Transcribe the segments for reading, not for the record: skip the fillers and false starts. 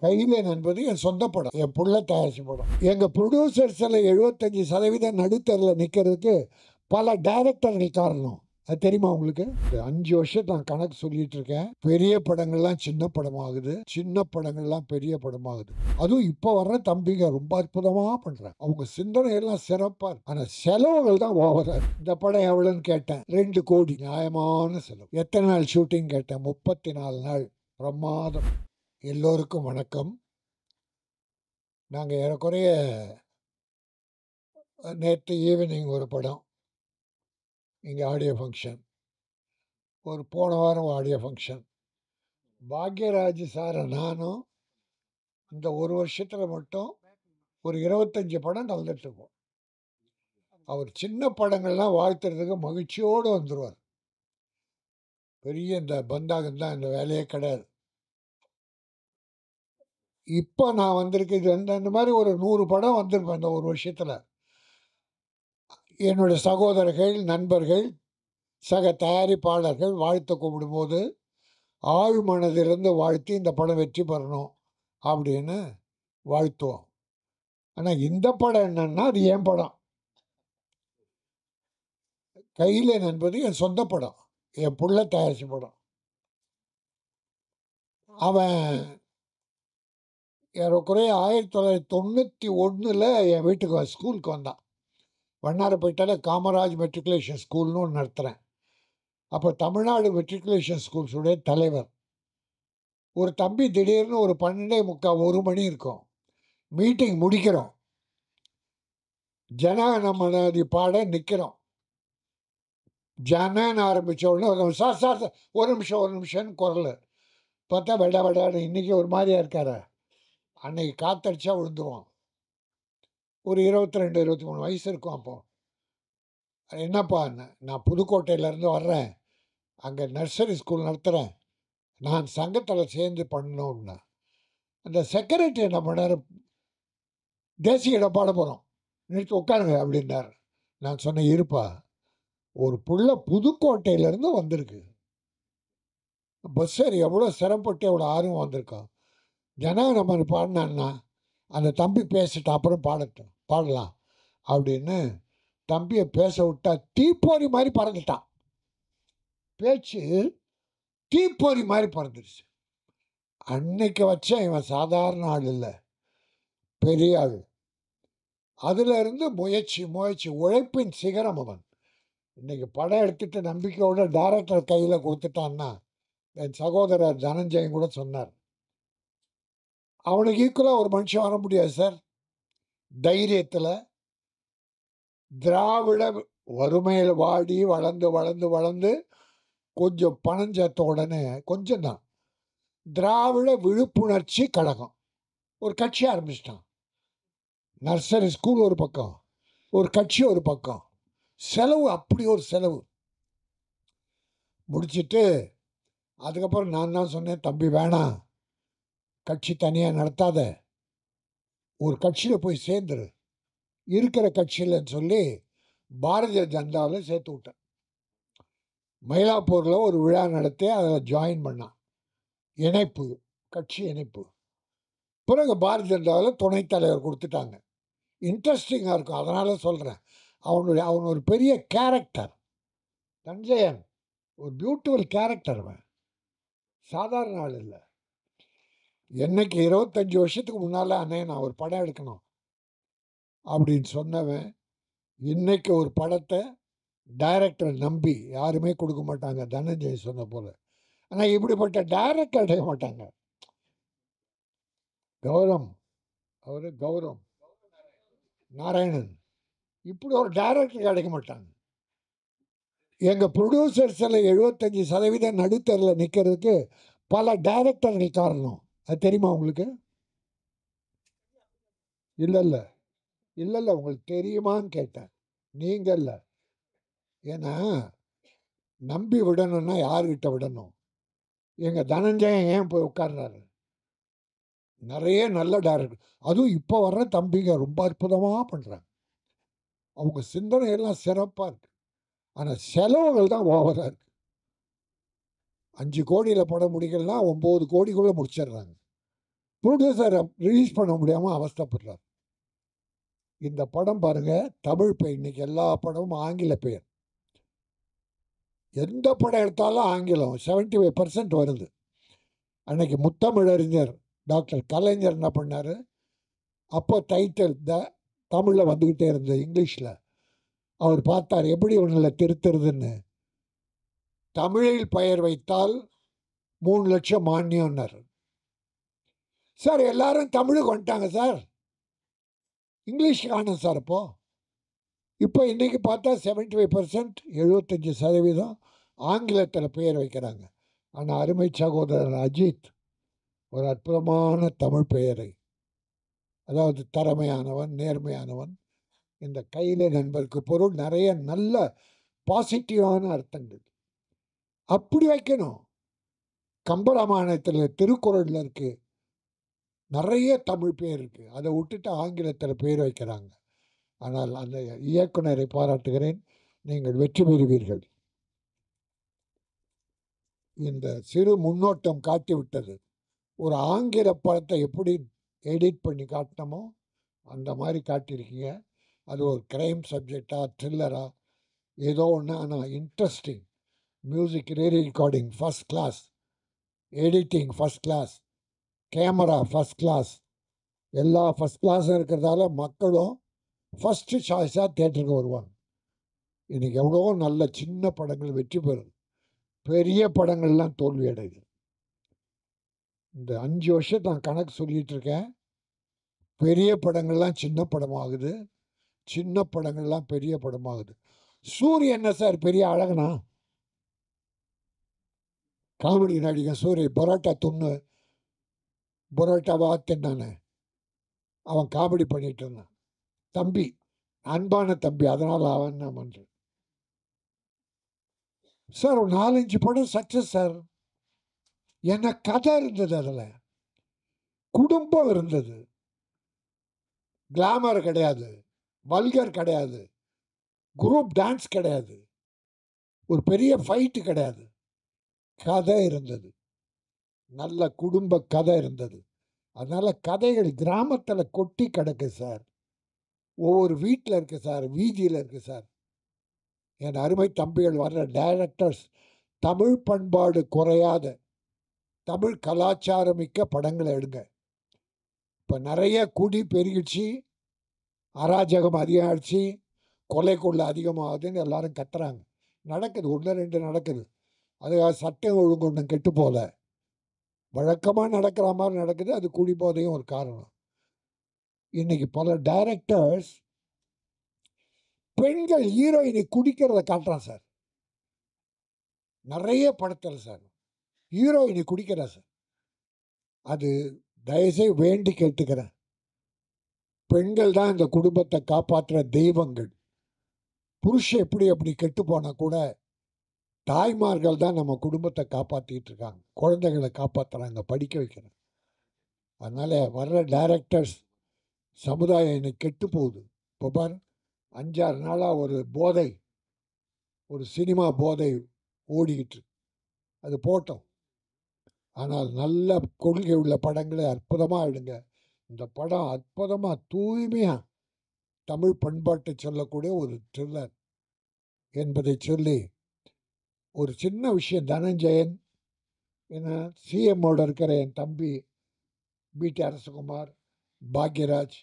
கையிலேன் என்பது என் சொந்த படம், என் புள்ள தயாரிச்ச படம். எங்கள் ப்ரொடியூசர்ஸில் 75% நடுத்தரில் நிற்கிறதுக்கு பல டைரக்டர்கள் காரணம். அது தெரியுமா உங்களுக்கு? 5 வருஷம் நான் கணக்கு சொல்லிட்டு இருக்கேன். பெரிய படங்கள்லாம் சின்ன படமாகுது, சின்ன படங்கள்லாம் பெரிய படமாகுது. அதுவும் இப்போ வர்ற தம்பிங்க ரொம்ப அற்புதமாக பண்ணுறாங்க. அவங்க சிந்தனை எல்லாம் சிறப்பாக இருக்கு. ஆனால் செலவுகள் தான் ஓவரா இருக்கு. இந்த படம் எவ்வளோன்னு கேட்டேன், 2 கோடி. நியாயமான செலவு. எத்தனை நாள் ஷூட்டிங் கேட்டேன், 34 நாள். பிரமாதம். எல்லோருக்கும் வணக்கம். நாங்கள் ஏறக்குறைய நேற்று ஈவினிங் ஒரு படம், இங்கே ஆடியோ ஃபங்க்ஷன், ஒரு போன வாரம் ஆடியோ ஃபங்க்ஷன். பாக்யராஜ் சார் நானும் இந்த ஒரு வருஷத்தில் மட்டும் ஒரு 25 படம் கலந்துட்டு இருக்கோம். அவர் சின்ன படங்கள்லாம் வாழ்த்துறதுக்கு மகிழ்ச்சியோடு வந்துடுவார். பெரிய இந்த பந்தாகந்தான் இந்த வேலையே கிடையாது. இப்போ நான் வந்திருக்கு இது இந்த மாதிரி ஒரு 100 படம் வந்திருப்பேன் இந்த ஒரு வருஷத்தில். என்னுடைய சகோதரர்கள், நண்பர்கள், சக தயாரிப்பாளர்கள் வாழ்த்து கூப்பிடும்போது ஆழ் மனதிலிருந்து வாழ்த்தி இந்த படம் வெற்றி பெறணும் அப்படின்னு வாழ்த்துவோம். ஆனால் இந்த படம் என்னன்னா, அது என் படம். கையிலேன் என்பது என் சொந்த படம், என் புள்ள தயாரிச்ச படம். அவன் ஏறக்குறைய 1991 என் வீட்டுக்கு ஸ்கூலுக்கு வந்தான். வண்ணாரப்பேட்டையில் காமராஜ் மெட்ரிகுலேஷன் ஸ்கூல்னு ஒன்று நடத்துகிறேன். அப்போ தமிழ்நாடு மெட்ரிகுலேஷன் ஸ்கூல்ஸுடைய தலைவர் ஒரு தம்பி திடீர்னு ஒரு 12:45 1 மணி இருக்கும், மீட்டிங் முடிக்கிறோம், ஜனகணமனதி பாட நிற்கிறோம். ஜனன்னு ஆரம்பித்த உடனே சார் சார் சார் ஒரு நிமிஷம்னு குரல். பார்த்தா விடான்னு இன்றைக்கி ஒரு மாதிரியா இருக்காரு. அன்னைக்கு காத்தடிச்சா விழுந்துருவான். ஒரு 22 23 வயசு இருக்கும். அப்போது என்னப்பா, நான் புதுக்கோட்டையிலேருந்து வர்றேன், அங்கே நர்சரி ஸ்கூல் நடத்துகிறேன், நான் சங்கத்தில் சேர்ந்து பண்ணணும்னா அந்த செக்ரட்டரி என்ன பண்ணார், தேசிய இடம் பாட போகிறோம், நிறுத்தி உட்காருங்க அப்படின்னார். நான் சொன்னேன், இருப்பா, ஒரு புள்ள புதுக்கோட்டையிலேருந்து வந்திருக்கு, பஸ் ஏறி எவ்வளோ சிரமப்பட்டு எவ்வளோ ஆர்வம் வந்திருக்கோம், ஜனகணமன பாடினான்னா அந்த தம்பி பேசிட்டு அப்புறம் பாடலாம் அப்படின்னு தம்பியை பேச விட்டா தீப்பொறி மாதிரி பறந்துட்டான். பேச்சு தீப்பொறி மாதிரி பறந்துருச்சு. அன்னைக்கு வச்ச இவன் சாதாரண ஆள் இல்லை, பெரிய ஆள். அதுல இருந்து முயற்சி உழைப்பின் சிகரம் அவன். இன்னைக்கு படம் எடுத்துட்டு நம்பிக்கையோட டைரக்டர் கையில் கொடுத்துட்டான்னா, என் சகோதரர் தனஞ்சயன் கூட சொன்னார், அவனுக்கு ஈக்குவலாக ஒரு மனுஷன் வர முடியாது சார். தைரியத்தில் திராவிட வறுமையில் வாடி வளர்ந்து கொஞ்சம் பணம் சேர்த்த உடனே கொஞ்சம் தான் திராவிட விழிப்புணர்ச்சி கழகம் ஒரு கட்சி ஆரம்பிச்சிட்டான். நர்சரி ஸ்கூல் ஒரு பக்கம், ஒரு கட்சி ஒரு பக்கம், செலவு அப்படி ஒரு செலவு. முடிச்சுட்டு அதுக்கப்புறம் நான் தான் சொன்னேன், தம்பி வேணாம், கட்சி தனியாக நடத்தாத, ஒரு கட்சியில் போய் சேர்ந்துரு, இருக்கிற கட்சியில்ன்னு சொல்லி பாரதிய ஜனதாவில் சேர்த்து விட்டேன். மயிலாப்பூரில் ஒரு விழா நடத்தி அதில் ஜாயின் பண்ணான், இணைப்பு, கட்சி இணைப்பு. பிறகு பாரதிய ஜனதாவில் துணைத் தலைவர் கொடுத்துட்டாங்க. இன்ட்ரெஸ்டிங்காக இருக்கும், அதனால் சொல்கிறேன். அவன் ஒரு பெரிய கேரக்டர். தஞ்சையன் ஒரு பியூட்டிஃபுல் கேரக்டர். அவன் சாதாரண ஆள் இல்லை. என்னைக்கு 25 வருஷத்துக்கு முன்னால் அண்ணே நான் ஒரு படம் எடுக்கணும் அப்படின்னு சொன்னவன், இன்னைக்கு ஒரு படத்தை டைரக்டரை நம்பி யாருமே கொடுக்க மாட்டாங்க, தனஞ்சய் சொன்ன போல. ஆனால் இப்படிப்பட்ட டைரக்டர் அடைய மாட்டாங்க. கௌரவம் நாராயணன் இப்படி ஒரு டைரக்டர் கிடைக்க மாட்டாங்க. எங்கள் ப்ரொடியூசர்ஸில் 75% நடுத்தரில் நிற்கிறதுக்கு பல டைரக்டர்கள் காரணம். அது தெரியுமா உங்களுக்கு? இல்லை உங்களுக்கு தெரியுமான்னு கேட்டேன். நீங்கள் இல்லை. ஏன்னா நம்பி விடணும்னா யார்கிட்ட விடணும்? எங்கள் தனஞ்சயன் ஏன் போய் உட்கார்றாரு? நிறைய நல்ல டைரக்டர், அதுவும் இப்போ வர்ற தம்பிங்க ரொம்ப அற்புதமாக பண்ணுறாங்க. அவங்க சிந்தனையெல்லாம் சிறப்பாக இருக்கு. ஆனால் செலவுகள் தான் ஓவராக இருக்கு. 5 கோடியில் படம் முடிக்கலாம், 9 கோடிக்குள்ளே முடிச்சிடுறாங்க. ப்ரொடியூசரை ரிலீஸ் பண்ண முடியாமல் அவஸ்தைப்படுறார். இந்த படம் பாருங்கள், தமிழ் பெயர். இன்னைக்கு எல்லா படமும் ஆங்கில பெயர். எந்த படம் எடுத்தாலும் ஆங்கிலம் 75% வருது. அன்னைக்கு முத்தமிழறிஞர் டாக்டர் கலைஞர் என்ன பண்ணார், அப்போ டைட்டில் தமிழில் வந்துக்கிட்டே இருந்தது இங்கிலீஷில். அவர் பார்த்தார் எப்படி ஒன்றில் திருத்துறதுன்னு. தமிழில் பெயர் வைத்தால் 3 லட்சம் மானியம்னார். சார் எல்லாரும் தமிழுக்கு வந்துட்டாங்க சார், இங்கிலீஷ் காணும் சார். இப்போ இன்றைக்கி பார்த்தா 75%, 75% ஆங்கிலத்தில் பெயர் வைக்கிறாங்க. ஆனால் அருமை சகோதரர் அஜித் ஒரு அற்புதமான தமிழ் பெயரை, அதாவது திறமையானவன், நேர்மையானவன். இந்த கையில நண்பருக்கு பொருள் நிறைய நல்ல பாசிட்டிவான அர்த்தங்கள். அப்படி வைக்கணும். கம்பராமாயணத்தில் திருக்குறளில் இருக்கு நிறைய தமிழ் பேர் இருக்குது. அதை விட்டுட்டு ஆங்கிலத்தில் பேர் வைக்கிறாங்க. ஆனால் அந்த இயக்குனரை பாராட்டுகிறேன், நீங்கள் வெற்றி பெறுவீர்கள். இந்த சிறு முன்னோட்டம் காட்டிவிட்டது. ஒரு ஆங்கில படத்தை எப்படி எடிட் பண்ணி காட்டினமோ அந்த மாதிரி காட்டியிருக்கீங்க. அது ஒரு க்ரைம் சப்ஜெக்டாக, த்ரில்லராக, ஏதோ ஒன்று. ஆனால் interesting. Music rerecording first class, editing first class, camera first class, எல்லா ஃபஸ்ட் கிளாஸும் இருக்கிறதால மக்களும் ஃபஸ்ட்டு சாய்ஸாக தேட்டருக்கு வருவாங்க. இன்றைக்கி எவ்வளோ நல்ல சின்ன படங்கள் வெற்றி பெறும், பெரிய படங்கள்லாம் தோல்வி அடையுது. இந்த 5 வருஷம் நான் கணக்கு சொல்லிகிட்டு இருக்கேன். பெரிய படங்கள்லாம் சின்ன படமாகுது, சின்ன படங்கள்லாம் பெரிய படமாகுது. சூரிய என்ன சார் பெரிய அழகனா? காமெடி நடிகன் சூரிய பரோட்டா துண்ணு, பரோட்டாவா தின்னானே, அவன் காமெடி பண்ணிட்டு இருந்தான். தம்பி, அன்பான தம்பி, அதனால் அவன் என்ன பண்ணுறேன் சார். ஒரு 4-5 படம் சக்ஸஸ் சார். என்ன கதை இருந்தது, அதில் குடும்பம் இருந்தது, கிளாமர் கிடையாது, வல்கர் கிடையாது, குரூப் டான்ஸ் கிடையாது, ஒரு பெரிய ஃபைட்டு கிடையாது, கதை இருந்தது, நல்ல குடும்ப கதை இருந்தது. அதனால் கதைகள் கிராமத்தில் கொட்டி கிடக்கு சார், ஒவ்வொரு வீட்டில் இருக்குது சார், வீதியில் இருக்குது சார். என் அருமை தம்பிகள் வர்ற டைரக்டர்ஸ் தமிழ் பண்பாடு குறையாத, தமிழ் கலாச்சாரமிக்க படங்களை எடுங்க. இப்போ நிறைய குடி பெருகிடுச்சு, அராஜகம் அதிகமாகிடுச்சு, கொலை கொள்ள அதிகமாகுதுன்னு எல்லாரும் கத்துறாங்க. நடக்குது, 1-2 நடக்குது. அதுக்காக சட்டம் ஒழுங்கு ஒன்றும் கெட்டு போகல, வழக்கமாக நடக்கிற மாதிரி நடக்குது. அது குடி போதையும் ஒரு காரணம். இன்னைக்கு பல டைரக்டர்ஸ் பெண்கள் ஹீரோயினை குடிக்கிறத காட்டுறான் சார். நிறைய படத்தில் சார் ஹீரோயினை குடிக்கிறா சார். அது தயவுசெய்து வேண்டி கேட்டுக்கிறேன், பெண்கள் தான் இந்த குடும்பத்தை காப்பாற்றுற தெய்வங்கள். புருஷன் எப்படி அப்படி கெட்டு போனால் கூட தாய்மார்கள் தான் நம்ம குடும்பத்தை காப்பாற்றிட்டு இருக்காங்க, குழந்தைகளை காப்பாற்றுறாங்க, படிக்க வைக்கிறாங்க. அதனால் வர்ற டைரக்டர்ஸ் சமுதாயம் இன்னைக்கு கெட்டு போகுது. இப்போ பாரு, 5-6 நாளாக ஒரு போதை, ஒரு சினிமா போதை ஓடிக்கிட்டு, அது போட்டோம். ஆனால் நல்ல கொள்கை உள்ள படங்களை அற்புதமாக எடுங்க. இந்த படம் அற்புதமாக தூய்மையாக தமிழ் பண்பாட்டை சொல்லக்கூடிய ஒரு த்ரில்லர் என்பதை சொல்லி, ஒரு சின்ன விஷயம், தனஞ்சயன், ஏன்னா சிஎம்மோட இருக்கிற என் தம்பி பிடி அரசகுமார், பாக்யராஜ்,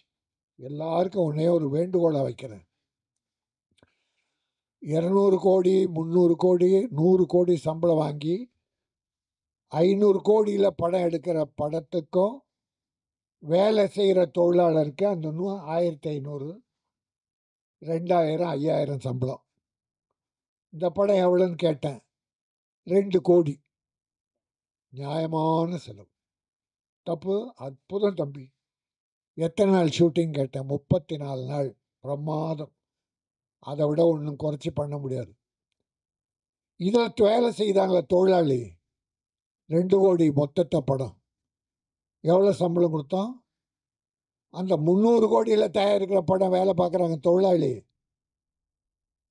எல்லாருக்கும் ஒன்றே ஒரு வேண்டுகோளாக வைக்கிறேன். 200 கோடி, 300 கோடி, 100 கோடி சம்பளம் வாங்கி 500 கோடியில் படம் எடுக்கிற படத்துக்கும் வேலை செய்கிற தொழிலாளருக்கு அந்த 1500, 2000, 5000 சம்பளம். இந்த படம் எவ்வளோன்னு கேட்டேன், 2 கோடி. நியாயமான செலவு. தப்பு? அற்புதம் தம்பி. எத்தனை நாள் ஷூட்டிங் கேட்டேன், 34 நாள். பிரமாதம். அதை விட ஒன்றும் குறைச்சி பண்ண முடியாது. இதில் வேலை செய்தாங்களே தொழிலாளி, 2 கோடி மொத்தத்தை படம். எவ்வளோ சம்பளம் கொடுத்தோம்? அந்த 300 கோடியில் தயாரிக்கிற படம் வேலை பார்க்குறாங்க தொழிலாளி,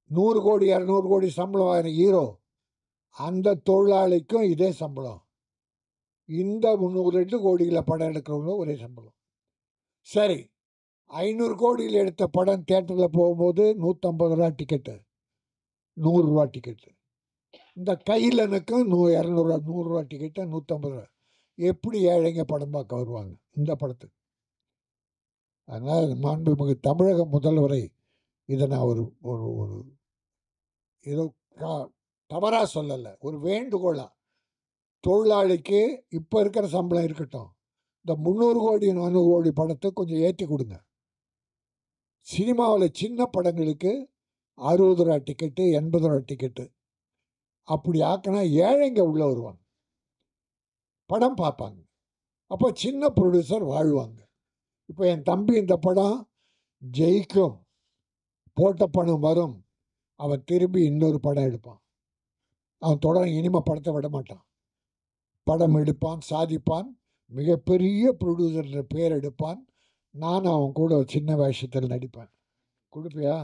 100 கோடி 200 கோடி சம்பளம் வாங்குற ஹீரோ, அந்த தொழிலாளிக்கும் இதே சம்பளம். இந்த 2 கோடியில் படம் எடுக்கிறவங்களும் ஒரே சம்பளம். சரி, 500 கோடியில் எடுத்த படம் தியேட்டரில் போகும்போது ரூ. 150 டிக்கெட்டு, ரூ. 100 டிக்கெட்டு. இந்த கையிலனுக்கும் 200 100 டிக்கெட்டு, 150. எப்படி ஏழைங்க படம் பார்க்க வருவாங்க இந்த படத்துக்கு? அதனால் மாண்புமிகு தமிழக முதல்வரை இதை நான் ஒரு ஒரு ஒரு ஏதோ தவறாக சொல்லலை, ஒரு வேண்டுகோளாக, தொழிலாளிக்கு இப்போ இருக்கிற சம்பளம் இருக்கட்டும், இந்த 300 கோடி 400 கோடி படத்தை கொஞ்சம் ஏற்றி கொடுங்க. சினிமாவில் சின்ன படங்களுக்கு ரூ. 60 டிக்கெட்டு, ரூ. 80 டிக்கெட்டு, அப்படி ஆக்கினா ஏழைங்க உள்ளே வருவாங்க, படம் பார்ப்பாங்க. அப்போ சின்ன ப்ரொடியூசர் வாழ்வாங்க. இப்போ என் தம்பி இந்த படம் ஜெயிக்கும், போட்ட பணம் வரும், அவன் திரும்பி இன்னொரு படம் எடுப்பான். அவன் தொடர் இனிமேல் படத்தை விட மாட்டான். படம் எடுப்பான், சாதிப்பான், மிகப்பெரிய ப்ரொடியூசர் பேர் எடுப்பான். நான் அவன் கூட ஒரு சின்ன வேஷத்தில் நடிப்பேன். கொடுப்பியா?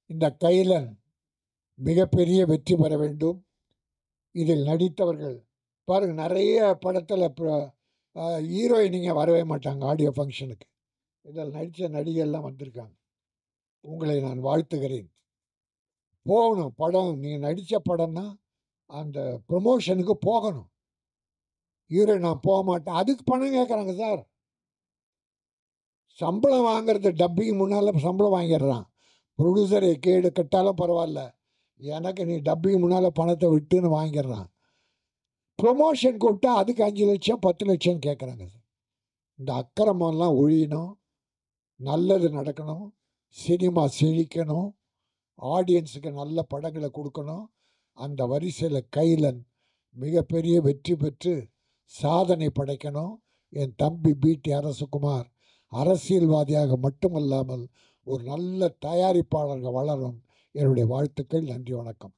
இந்த கைலன் மிகப்பெரிய வெற்றி பெற வேண்டும். இதில் நடித்தவர்கள் பாருங்கள், நிறைய படத்தில் ஹீரோயினிங்க வரவே மாட்டாங்க ஆடியோ ஃபங்க்ஷனுக்கு. இதில் நடித்த நடிகைகள்லாம் வந்திருக்காங்க. உங்களை நான் வாழ்த்துகிறேன். போகணும் படம், நீங்கள் நடித்த படம்னா அந்த ப்ரொமோஷனுக்கு போகணும். ஹீரோ நான் போக மாட்டேன், அதுக்கு பணம் கேட்குறாங்க சார். சம்பளம் வாங்குறது டப்பிங் முன்னால் சம்பளம் வாங்கிடுறான். ப்ரொடியூசரை கேடு கட்டாலும் பரவாயில்ல, எனக்கு நீ டப்பிங் முன்னால் பணத்தை விட்டுன்னு வாங்கிடுறான். ப்ரொமோஷன் கொடுத்தா அதுக்கு 5 லட்சம் 10 லட்சம் கேட்குறாங்க சார். இந்த அக்கிரமம்லாம் ஒழியணும், நல்லது நடக்கணும், சினிமா செழிக்கணும், ஆடியன்ஸுக்கு நல்ல படங்களை கொடுக்கணும். அந்த வரிசையில் கைலன் மிகப்பெரிய வெற்றி பெற்று சாதனை படைக்கணும். என் தம்பி பிடி அரசகுமார் அரசியல்வாதியாக மட்டுமல்லாமல் ஒரு நல்ல தயாரிப்பாளர்கள் வளரும். என்னுடைய வாழ்த்துக்கள். நன்றி, வணக்கம்.